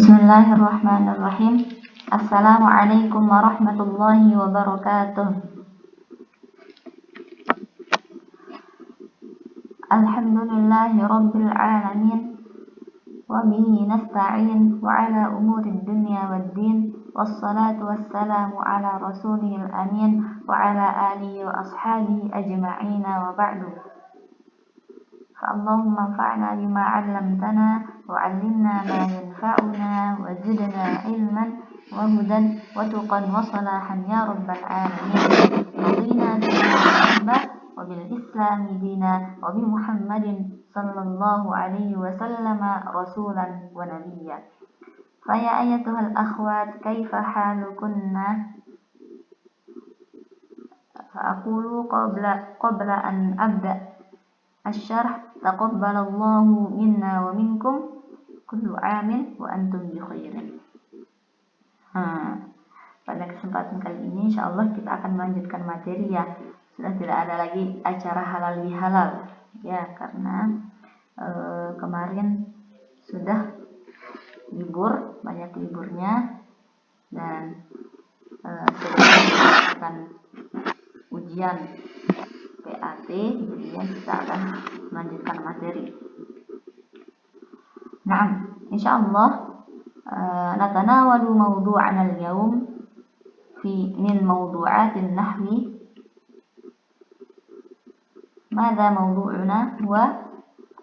Bismillahirrahmanirrahim. Assalamualaikum warahmatullahi wabarakatuh. Alhamdulillahi rabbil alamin. Wa bihi nasta'in wa ala umurid dunya waddin. Wassalatu wassalamu ala rasulil amin wa ala alihi wa ashabihi ajma'ina wa ba'du. فاللهم انفعنا بما علمتنا وعلمنا ما ينفعنا وزدنا علما وهدى وتقا وصلاحا يا رب العالمين. رضينا بالله وبالإسلام دينا وبمحمد صلى الله عليه وسلم رسولا ونبيا. فيا أيتها الأخوات كيف حالكن؟ فأقول قبل أن أبدأ الشرح taqabbalallahu minna wa minkum kullu amin wa antum bi khairin. Pada kesempatan kali ini insyaallah kita akan melanjutkan materi ya. Sudah tidak ada lagi acara halal bihalal ya, karena kemarin sudah libur, banyak liburnya, dan sudah akan ujian PAT, kemudian kita akan melanjutkan materi. Nah, insyaallah natanawalu mawdu'ana al-yawm min mawdu'atin nahwi. Madza mawdu'una huwa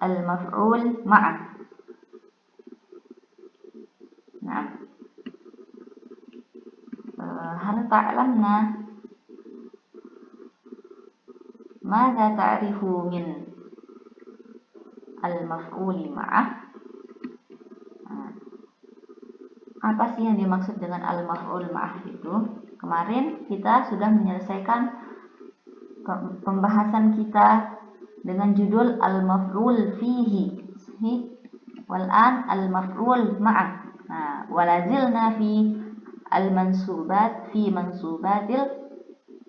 al-maf'ul ma'ah. Nah, hal ta'lamna Mada ta'rifu min al-maf'uli ma'ah? Apa sih yang dimaksud dengan al-maf'ul ma'ah itu? Kemarin kita sudah menyelesaikan pembahasan kita dengan judul al-maf'ul fihi. Wal'an al-maf'ul ma'ah. Walazilna fi al-mansubat fi mansubatil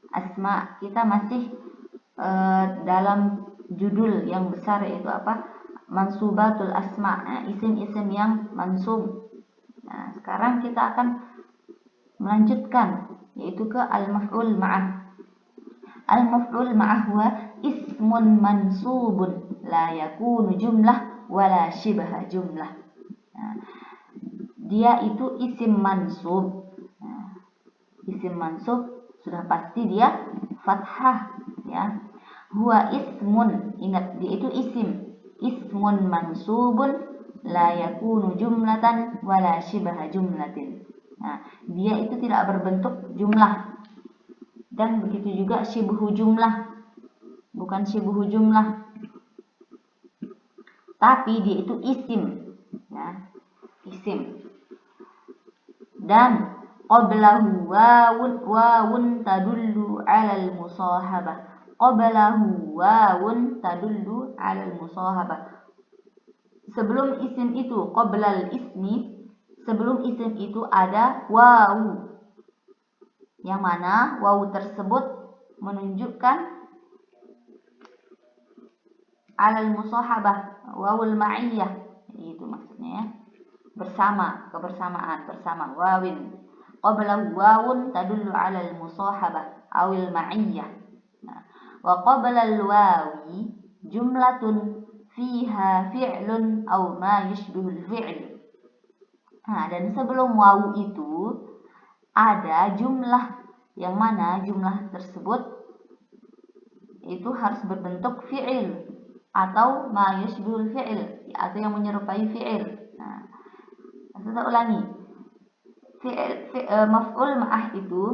asma. Kita masih dalam judul yang besar, yaitu apa? Mansubatul asma, isim-isim yang mansub. Nah, sekarang kita akan melanjutkan, yaitu ke al-maf'ul ma'ah. Al-maf'ul ma'ah huwa ismun mansubun la yakunu jumlah wala shibha jumlah. Nah, dia itu isim mansub. Nah, isim mansub sudah pasti dia fathah ya. Huwa ismun, ingat dia itu isim, ismun mansubun la yakunu jumlatan wala shibha jumlatin. Nah, dia itu tidak berbentuk jumlah, dan begitu juga shibhu jumlah, bukan shibhu jumlah, tapi dia itu isim ya, isim. Dan qablahu wawun tadullu 'alal musahabah. Qablahu wawun tadullu 'alal musahabah. Sebelum isim itu, qablal ismi, sebelum isim itu ada wawu, yang mana wawu tersebut menunjukkan 'alal musahabah, wawul ma'iyah, itu maksudnya ya, bersama, kebersamaan, bersama, wawin. Qablahu wawun tadullu 'alal musahabah awil ma'iyah. Wa qablal wawi jumlatun fiha fi'lun aw ma yushbihul fi'l. Dan sebelum wawu itu ada jumlah, yang mana jumlah tersebut itu harus berbentuk fi'il atau ma yushbihul fi'il, atau yang menyerupai fi'il. Kita ulangi. Maf'ul ma'ah itu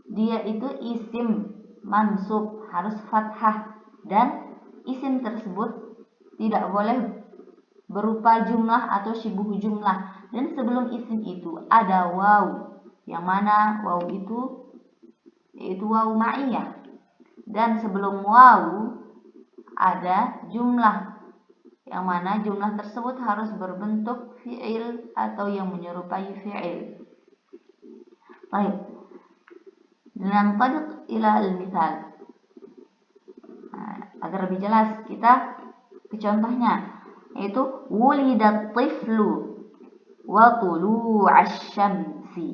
dia itu isim mansub, harus fathah, dan isim tersebut tidak boleh berupa jumlah atau syibhu jumlah. Dan sebelum isim itu ada wawu, yang mana wawu itu yaitu wawu ma'iyah, dan sebelum wawu ada jumlah, yang mana jumlah tersebut harus berbentuk fi'il atau yang menyerupai fi'il. Baik. Nantaliq ila al-mithal. Agar lebih jelas kita ke contohnya, yaitu wulidat tiflu. wa tulu'asy syamsi.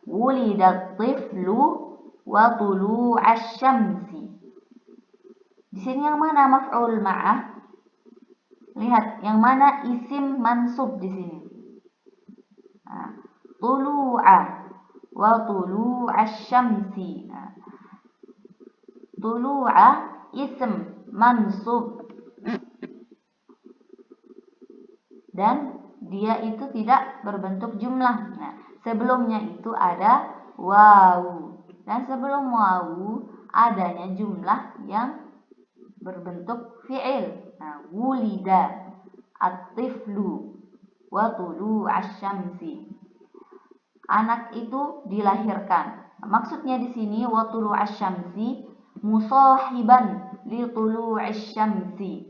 Wulidat tiflu wa tulu'asy syamsi. Di sini yang mana maf'ul ma'ah? Lihat, yang mana isim mansub di sini? Tulu'a wa tulu'asy syamsi. Tulu'a isim mansub dan dia itu tidak berbentuk jumlah. Sebelumnya itu ada wawu dan sebelum wawu adanya jumlah yang berbentuk fi'il. Wulida at-tiflu wa tulu'asy syamsi. Anak itu dilahirkan. Maksudnya di sini wa tulu'asy syamsi musahiban li tulu'asy syamsi.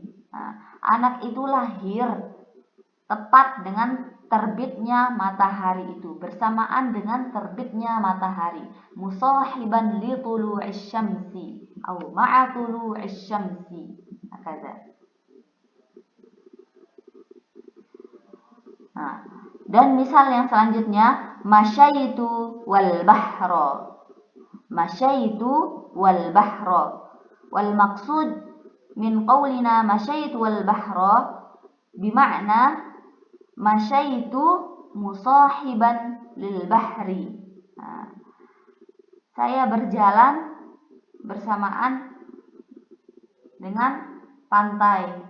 Anak itu lahir tepat dengan terbitnya matahari itu, bersamaan dengan terbitnya matahari. Musahiban li tulu'isy syamsi atau ma'a tulu'isy syamsi. Dan misal yang selanjutnya masyaitu wal bahra. Masyaitu wal bahra. Wal maqsud min qawlina masyaitu wal bahra bima'na masyaitu musahiban lil bahri. Saya berjalan bersamaan dengan pantai.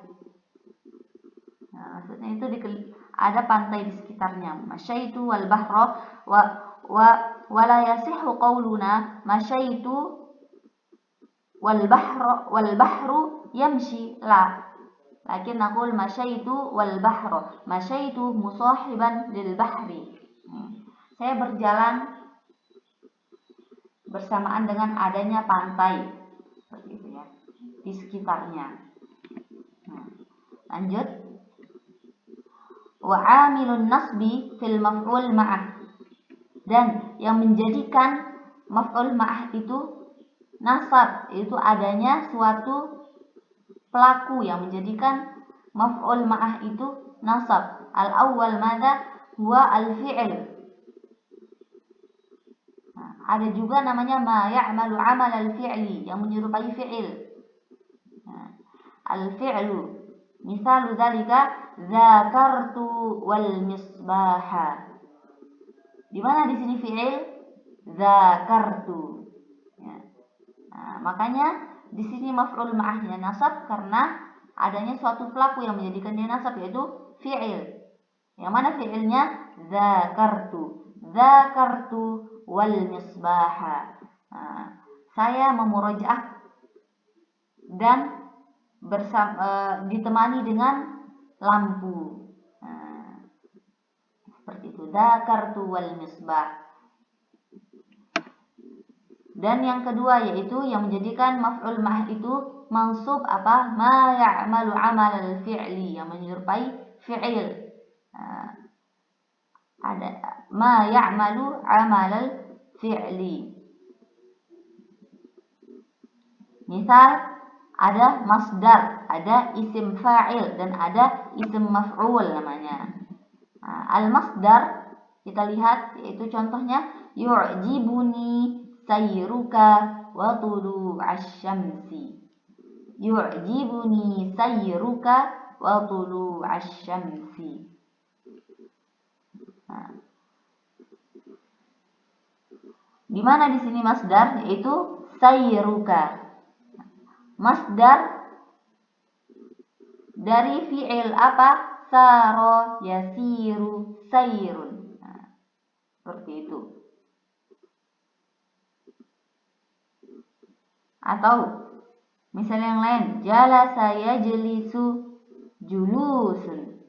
Maksudnya itu ada pantai di sekitarnya. Masyaitu wal bahra wa la yasihu qawluna masyaitu wal bahru yamshi. La. Lakin naqul masyaitu wal bahru. Masyaitu musahiban lil bahri. Saya berjalan bersamaan dengan adanya pantai. Seperti itu ya. Di sekitarnya. Lanjut. Wa 'amilun nasbi fil maf'ul ma'ah. Dan yang menjadikan maf'ul ma'ah itu nasab, itu adanya suatu pelaku yang menjadikan maf'ul ma'ah itu nasab. Al-awwal madza huwa al-fi'l. Ada juga namanya ma ya'malu 'amal al-fi'li yang menyerupai fi'il. Al-fi'lu misalu dzalika dzakartu wal misbaha. Di mana di sini fi'il? Dzakartu. Makanya di sini maf'ul ma'ahnya nasab karena adanya suatu pelaku yang menjadikan dia nasab, yaitu fi'il. Yang mana fi'ilnya? Dzakartu. Dzakartu wal misbaha. Saya memurajaah dan ditemani dengan lampu. Seperti itu. Dzakartu wal misbah. Dan yang kedua yaitu yang menjadikan maf'ul ma'ah itu mansub apa? Ma ya'malu 'amal al-fi'li, yang menyerupai fi'il. Ada ma ya'malu 'amal al-fi'li. Misal ada masdar, ada isim fa'il dan ada isim maf'ul namanya. Al-masdar kita lihat yaitu contohnya yu'jibuni sayruka wa tulu'asy syamsi. Yu'jibuni sayruka wa tulu'asy syamsi. Di mana di sini masdar yaitu sayruka. Masdar dari fi'il apa? Saro, yasiru, sayrun. Seperti itu. Atau misal yang lain, jalasa yajlisu julusun.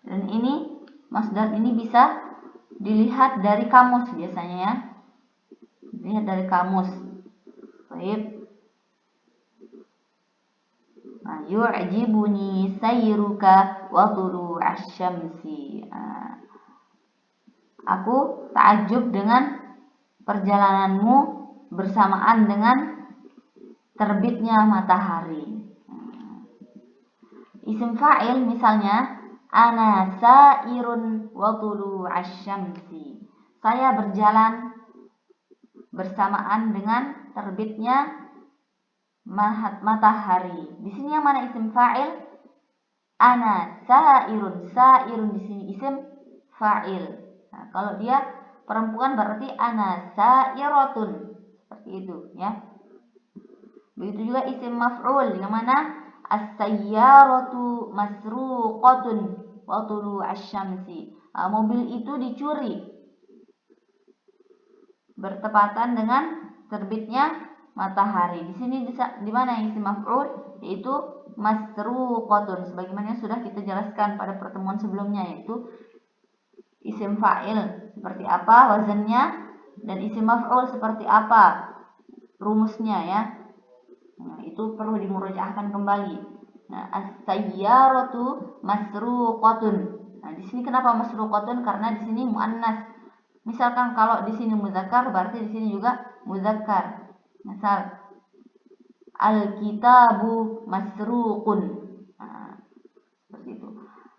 Dan ini masdar ini bisa dilihat dari kamus biasanya ya. Dilihat dari kamus. Baik. Yu'jibuni sayruka wa tulu'asy syamsi. Aku takjub dengan perjalananmu bersamaan dengan terbitnya matahari. Isim fa'il misalnya Ana sairun wa tulu'asy syamsi. Saya berjalan bersamaan dengan terbitnya matahari. Di sini yang mana isim fa'il? Ana sairun. Sairun di sini isim fa'il. Nah, kalau dia perempuan berarti ana sairatun. Seperti itu, ya. Begitu juga isim maf'ul yang mana as-sayyaratu masruqatun wa tulu'asy syamsi. Mobil itu dicuri bertepatan dengan terbitnya matahari. Di sini di mana isim maf'ul? Yaitu masruqatun, sebagaimana sudah kita jelaskan pada pertemuan sebelumnya, yaitu isim fa'il seperti apa wazannya dan isim maf'ul seperti apa rumusnya, ya. Nah, itu perlu dimurajaahkan kembali. Nah, as-sayyaratu masruqatun. Nah, di sini kenapa masruqatun? Karena di sini muannas. Misalkan kalau di sini muzakkar, berarti di sini juga muzakkar. Misal al-kitabu masruqun. Nah, seperti itu.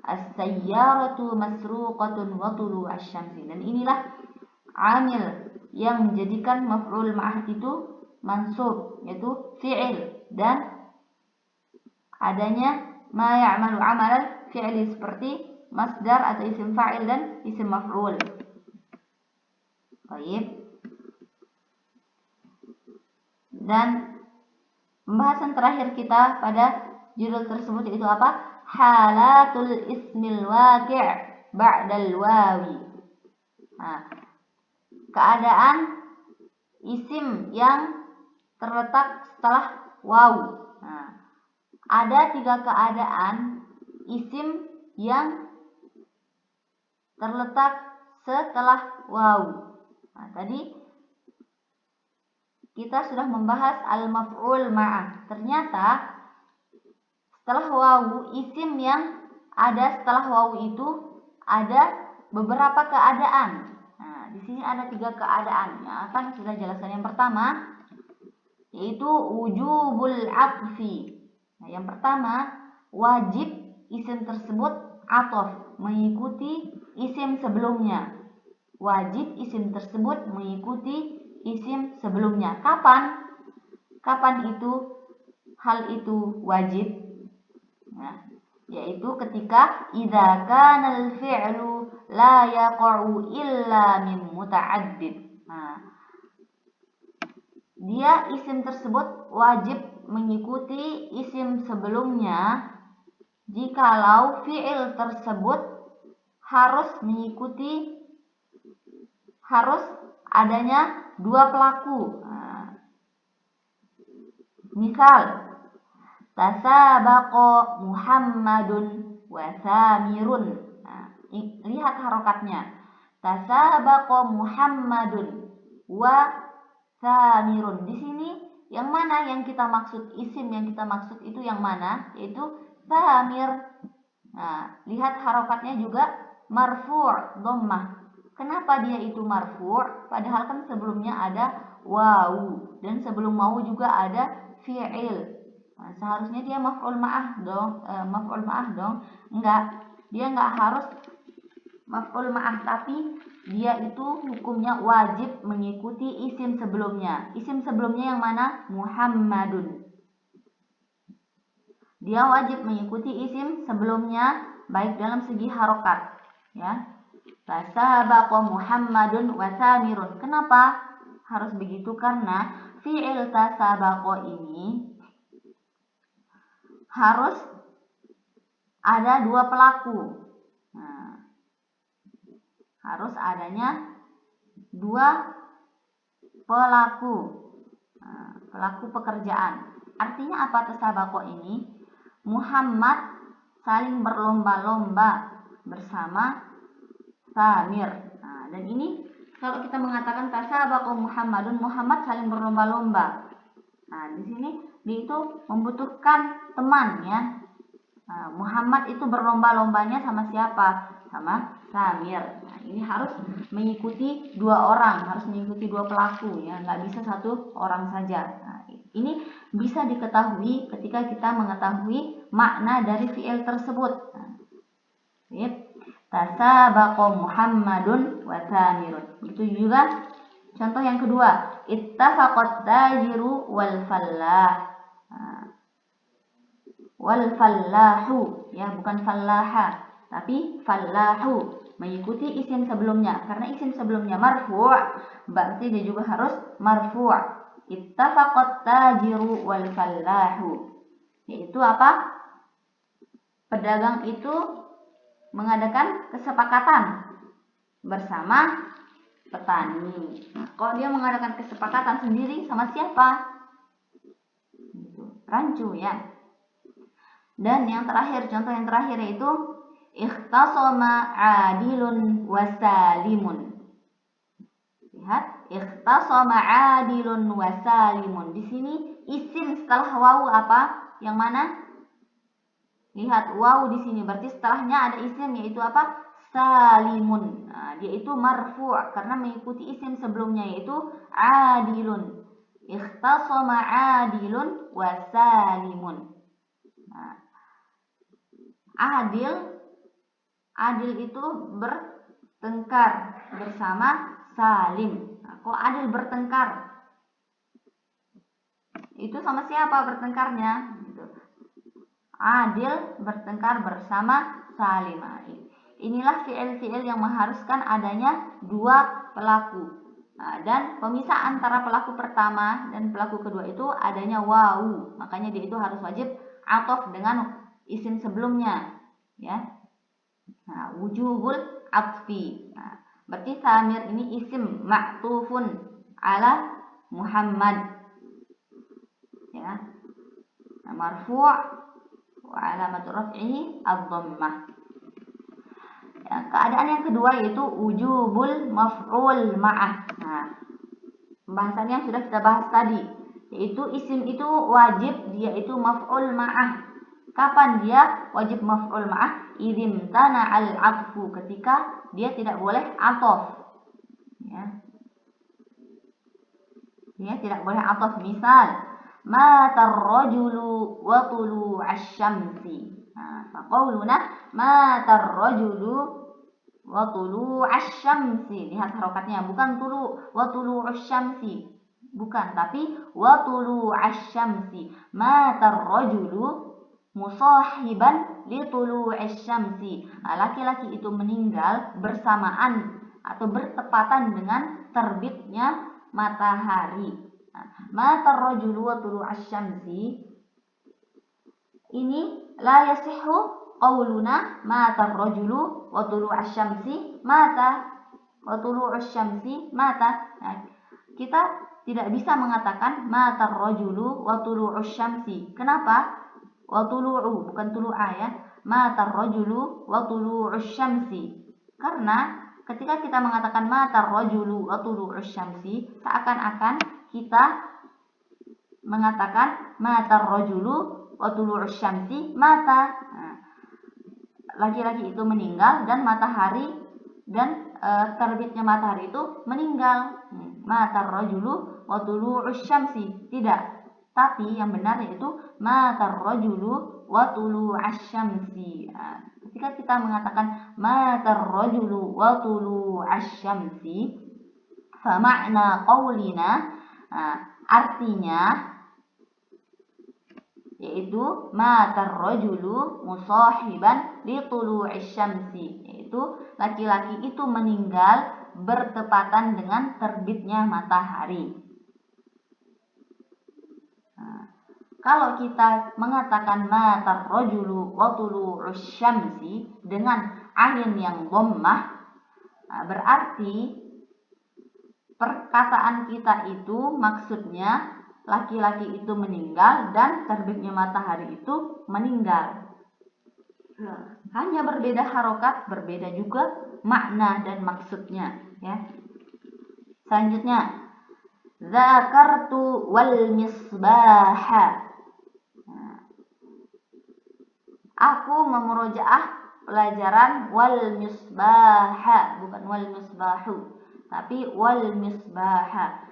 As-sayyaratu masruqatun wa tulu'asy syamsi. Dan inilah amil yang menjadikan maf'ul ma'ah itu mansub, yaitu fi'il, dan adanya ma ya'malu amalan fi'li seperti masdar atau isim fa'il dan isim maf'ul. Baik. Dan pembahasan terakhir kita pada judul tersebut yaitu apa? Halatul ismil waqi' ba'dal wawi. Nah, keadaan isim yang terletak setelah waw. Nah, ada 3 keadaan isim yang terletak setelah waw. Nah, tadi kita sudah membahas al-maf'ul ma'ah. Ternyata setelah waw, isim yang ada setelah waw itu ada beberapa keadaan. Nah, di sini ada 3 keadaan. Yang akan sudah jelaskan. Yang pertama yaitu wujubul atfi. Nah, yang pertama, wajib isim tersebut ataf, mengikuti isim sebelumnya. Wajib isim tersebut mengikuti isim sebelumnya. Kapan? Kapan itu hal itu wajib? Nah, yaitu ketika idza kana al-fi'lu la yaqa'u illa min muta'addid. Nah, dia isim tersebut wajib mengikuti isim sebelumnya jikalau fi'il tersebut harus adanya 2 pelaku. Nah, misal tasabaqa Muhammadun wa Samirun. Nah, lihat harokatnya. Tasabaqa Muhammadun wa Samirun. Di sini yang mana yang kita maksud? Isim yang kita maksud itu yang mana? Yaitu Samir. Nah, lihat harokatnya juga marfu' dhammah. Kenapa dia itu marfu'? Padahal kan sebelumnya ada wawu dan sebelum wawu juga ada fi'il. Nah, seharusnya dia maf'ul ma'ah dong. Enggak. Dia enggak harus maf'ul ma'ah, tapi dia itu hukumnya wajib mengikuti isim sebelumnya. Isim sebelumnya yang mana? Muhammadun. Dia wajib mengikuti isim sebelumnya baik dalam segi harokat, ya. Tasabaqa Muhammadun wa Samirun. Kenapa harus begitu? Karena fi'il tasabaqa ini harus ada 2 pelaku. Nah, harus adanya 2 pelaku. Nah, pelaku pekerjaan. Artinya apa tasabaqa ini? Muhammad saling berlomba-lomba bersama Samir. Nah, dan ini kalau kita mengatakan tasabaqa Muhammadun, Muhammad saling berlomba-lomba. Nah, di sini dia itu membutuhkan teman, ya. Nah, Muhammad itu berlomba-lombanya sama siapa? Sama Samir. Nah, ini harus mengikuti 2 orang, harus mengikuti 2 pelaku, ya, nggak bisa 1 orang saja. Nah, ini bisa diketahui ketika kita mengetahui makna dari fi'il tersebut. Nah, Tasabaqa Muhammadun wa Samirun. Itu juga contoh yang kedua. Ittafaqat tajiru wal fallah. Wal fallahu, ya, bukan fallaha, tapi fallahu, mengikuti isim sebelumnya. Karena isim sebelumnya marfu', berarti dia juga harus marfu'. Ittafaqat tajiru wal fallahu. Yaitu apa? Pedagang itu mengadakan kesepakatan bersama petani. Nah, kalau dia mengadakan kesepakatan sendiri sama siapa? Rancu, ya. Dan yang terakhir, contoh yang terakhir yaitu ikhtasama adilun wasalimun. Lihat, ikhtasama adilun wasalimun. Di sini isim setelah wawu apa? Yang mana? Lihat, wawu di sini berarti setelahnya ada isim yaitu apa? Salimun. Nah, dia itu marfu' karena mengikuti isim sebelumnya yaitu adilun. Ikhtasama adilun wasalimun. Nah, adil itu bertengkar bersama salim. Nah, kok adil bertengkar? Itu sama siapa bertengkarnya? Adil bertengkar bersama salim. Nah, inilah fi'il-fi'il yang mengharuskan adanya dua pelaku. Nah, dan pemisah antara pelaku pertama dan pelaku kedua itu adanya wawu. Makanya dia itu harus wajib ataf dengan isim sebelumnya, ya. Nah, wujubul atfi. Nah, berarti Samir ini isim ma'tufun ala Muhammad, ya. Nah, marfu' wa alamatu raf'ihi ad-dhammah. Ya, keadaan yang kedua yaitu wujubul maf'ul ma'ah. Nah, pembahasan yang sudah kita bahas tadi, yaitu isim itu wajib dia itu maf'ul ma'ah. Kapan dia wajib maf'ul ma'ah? Idzim tana'al 'atfu, ketika dia tidak boleh ataf. Ya. Dia tidak boleh ataf. Misal, matar rajulu wa tulu'asy-syamsi. Nah, faqauluna matar rajulu wa tulu'asy-syamsi. Lihat harokatnya, bukan wa tulu'asy-syamsi. Bukan, tapi wa tulu'asy-syamsi. Matar rajulu musahiban li tulu'is syamsi. Nah, laki-laki itu meninggal bersamaan atau bertepatan dengan terbitnya matahari. Nah, matar rajulu wa tulu'is syamsi ini la yasihhu qauluna matar rajulu wa tulu'is syamsi mata wa tulu'is syamsi mata. Nah, kita tidak bisa mengatakan matar rajulu wa tulu'is syamsi. Kenapa? Wa tulu'u, bukan tulu'a, ya. Matar rajulu wa tulu'us syamsi. Karena ketika kita mengatakan matar rajulu wa tulu'us syamsi, seakan-akan kita mengatakan matar rajulu wa tulu'us syamsi mata. Nah, laki-laki itu meninggal dan matahari dan terbitnya matahari itu meninggal. Matar rajulu wa tulu'us syamsi. Tidak. Tapi yang benar yaitu matar rajulu wa tulu'asy syamsi. Nah, ketika kita mengatakan matar rajulu wa tulu'asy syamsi, fa ma'na qaulina, artinya yaitu matar rajulu musahiban li tulu'isy syamsi, yaitu laki-laki itu meninggal bertepatan dengan terbitnya matahari. Kalau kita mengatakan matar rajulu wa tulu'us syamsi dengan ain yang dhammah, berarti perkataan kita itu maksudnya laki-laki itu meninggal dan terbitnya matahari itu meninggal. Hanya berbeda harokat, berbeda juga makna dan maksudnya, ya. Selanjutnya, zakartu wal misbaha. Aku memurojaah pelajaran wal misbaha, bukan wal misbahu, tapi wal misbaha,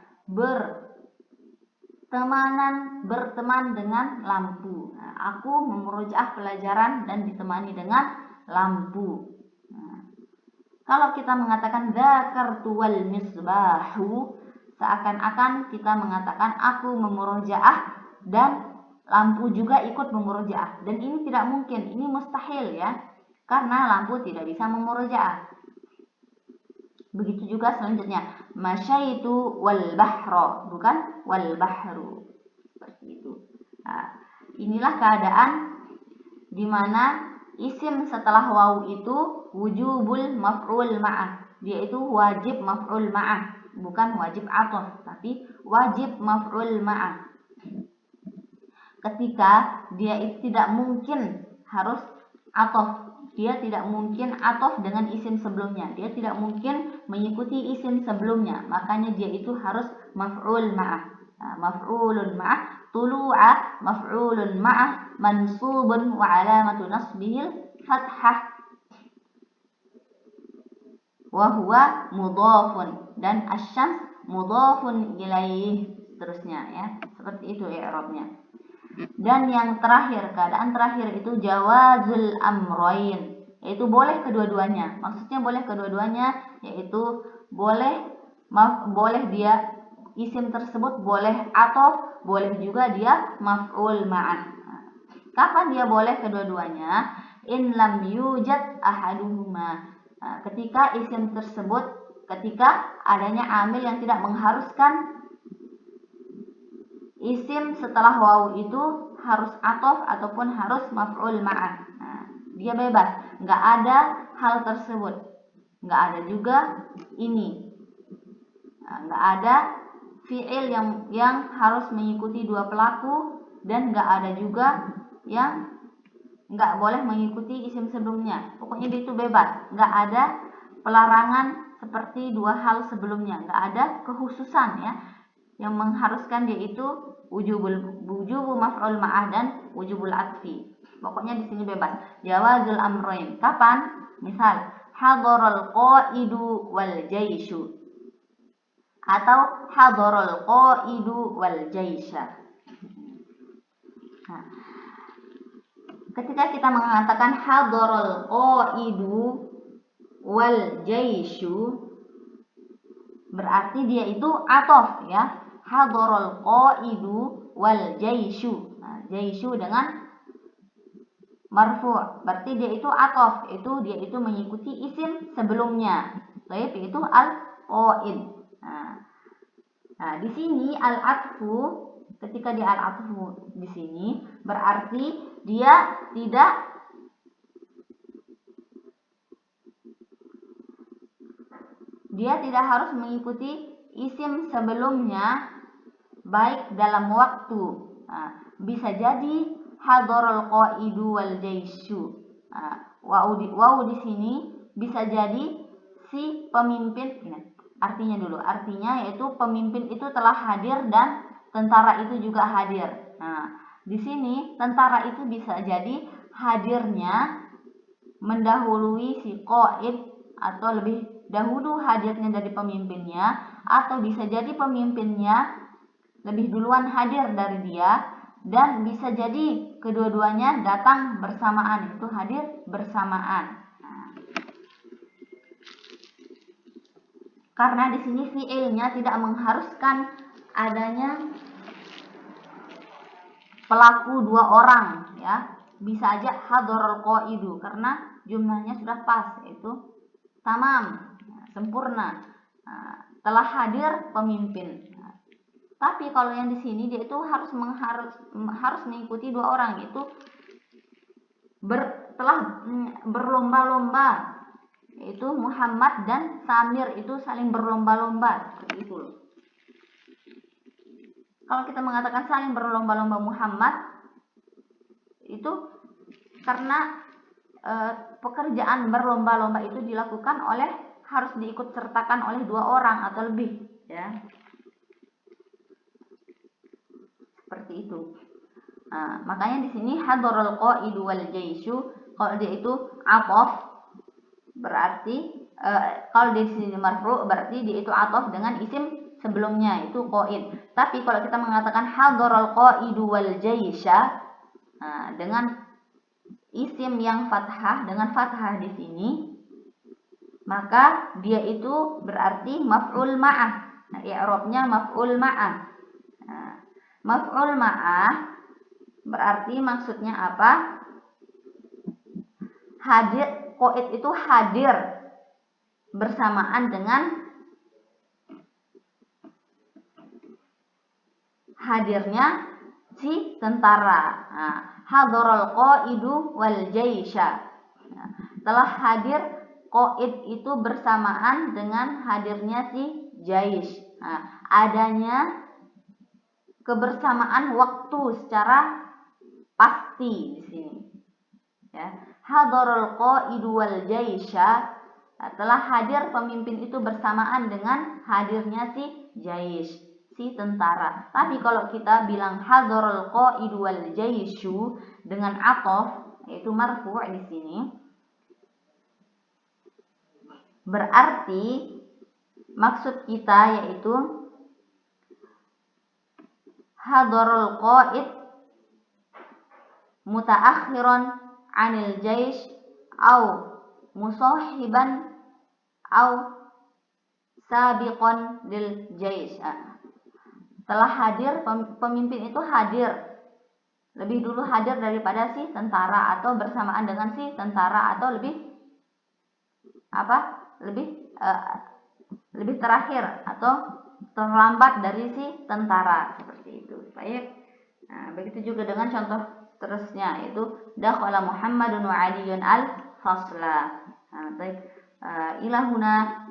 berteman dengan lampu. Nah, aku memurojaah pelajaran dan ditemani dengan lampu. Kalau kita mengatakan dzakartu wal misbahu, seakan-akan kita mengatakan aku memurojaah dan lampu juga ikut memurojaah. Dan ini tidak mungkin, ini mustahil ya. Karena lampu tidak bisa memurojaah. Begitu juga selanjutnya, masyaitu wal bahra, bukan wal bahru. Seperti itu. Nah, inilah keadaan di mana isim setelah waw itu wujubul maf'ul ma'ah. Dia itu wajib maf'ul ma'ah, bukan wajib ataf, tapi wajib maf'ul ma'ah. Ketika dia itu tidak mungkin harus ataf, dia tidak mungkin ataf dengan isim sebelumnya, dia tidak mungkin mengikuti isim sebelumnya, makanya dia itu harus maf'ul ma'ah. Nah, maf'ulun ma'ah, tulu'a maf'ulun ma'ah mansubun wa alamatu nasbihil fathah wa huwa mudhafun, dan asyams mudhafun ilaih, seterusnya ya. Seperti itu i'rabnya. Dan yang terakhir, keadaan terakhir itu jawazul amroin, yaitu boleh kedua-duanya. Maksudnya boleh kedua-duanya, yaitu boleh dia isim tersebut boleh ataf, boleh juga dia maf'ul ma'ah. Kapan dia boleh kedua-duanya? In lam yujad ahaduhuma. Ketika isim tersebut, ketika adanya amil yang tidak mengharuskan isim setelah waw itu harus ataf ataupun harus maf'ul ma'ah. Dia bebas, nggak ada hal tersebut, nggak ada juga ini, nggak ada fi'il yang harus mengikuti dua pelaku, dan nggak ada juga yang nggak boleh mengikuti isim sebelumnya. Pokoknya dia itu bebas, nggak ada pelarangan seperti dua hal sebelumnya, nggak ada kekhususan ya yang mengharuskan dia itu wujubu maf'ul ma'ah dan wujubul atfi. Pokoknya di sini bebas. Jawazul amrain. Kapan? Misal hadaral qaidu wal jaishu, atau hadaral qaidu wal jaisha. Nah, ketika kita mengatakan hadaral qaidu wal jaishu, berarti dia itu ataf ya. Hadaral qaidu wal jaishu. Nah, jaishu dengan marfu', berarti dia itu ataf, dia itu mengikuti isim sebelumnya, yaitu al-qaid. Nah, di sini al-atfu, ketika dia al-atfu di sini berarti dia tidak harus mengikuti isim sebelumnya baik dalam waktu. Nah, bisa jadi hadaral qaidu wal jaishu. Waw di sini bisa jadi si pemimpin. Artinya yaitu pemimpin itu telah hadir dan tentara itu juga hadir. Nah, di sini tentara itu bisa jadi hadirnya mendahului si qaid, atau lebih dahulu hadirnya dari pemimpinnya, atau bisa jadi pemimpinnya lebih duluan hadir dari dia, dan bisa jadi kedua-duanya datang bersamaan, itu hadir bersamaan. Karena di sini fi'ilnya tidak mengharuskan adanya pelaku dua orang ya. Bisa aja hadaral qaidu karena jumlahnya sudah pas, yaitu tamam, sempurna. Telah hadir pemimpin. Tapi kalau yang di sini dia itu harus mengikuti dua orang, itu telah berlomba-lomba, yaitu Muhammad dan Samir itu saling berlomba-lomba, seperti itu. Kalau kita mengatakan saling berlomba-lomba Muhammad, itu karena pekerjaan berlomba-lomba itu dilakukan harus diikut sertakan oleh dua orang atau lebih ya. Seperti itu. Makanya di sini hadaral qaidu wal jaishu, kalau dia itu ataf berarti kalau di sini marfu berarti dia itu ataf dengan isim sebelumnya, itu qaid. Tapi kalau kita mengatakan hadaral qaidu wal jaisha dengan isim yang fathah, dengan fathah di sini, maka dia itu berarti maf'ul ma'ah. Nah, i'rabnya maf'ul ma'ah. Nah, maf'ul ma'ah berarti maksudnya apa? Hadir, qaid itu hadir bersamaan dengan hadirnya si tentara. Nah, hadarul qaidu wal jaisha. Nah, telah hadir qaid itu bersamaan dengan hadirnya si jaish. Nah, adanya kebersamaan waktu secara pasti di sini. Ya, hadarul qaidu wal jaisha, telah hadir pemimpin itu bersamaan dengan hadirnya si jaish, si tentara. Tapi kalau kita bilang hadarul qaidu wal jaishu dengan atof, yaitu marfu' di sini, berarti maksud kita yaitu hadarul qaid mutaakhiran 'anil jaish au musahiban au sabiqan lil jaish. Telah hadir, pemimpin itu hadir lebih dulu hadir daripada si tentara, atau bersamaan dengan si tentara, atau lebih apa? Lebih terakhir atau terlambat dari si tentara, seperti itu. Baik. Nah, begitu juga dengan contoh terusnya, yaitu dakhala Muhammadun wa Aliyun al-fasla. Nah, baik. Ilahuna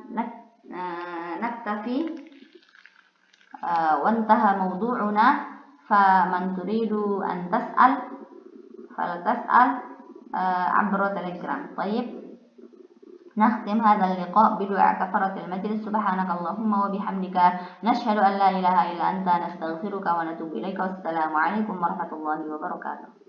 naktafi wa intaha mawdu'una, faman turidu an tas'al faltas'al abra telegram. Baik. نختم هذا اللقاء بدعاء كفارة المجلس. سبحانك اللهم وبحمدك نشهد أن لا إله إلا أنت نستغفرك ونتوب إليك. والسلام عليكم ورحمة الله وبركاته.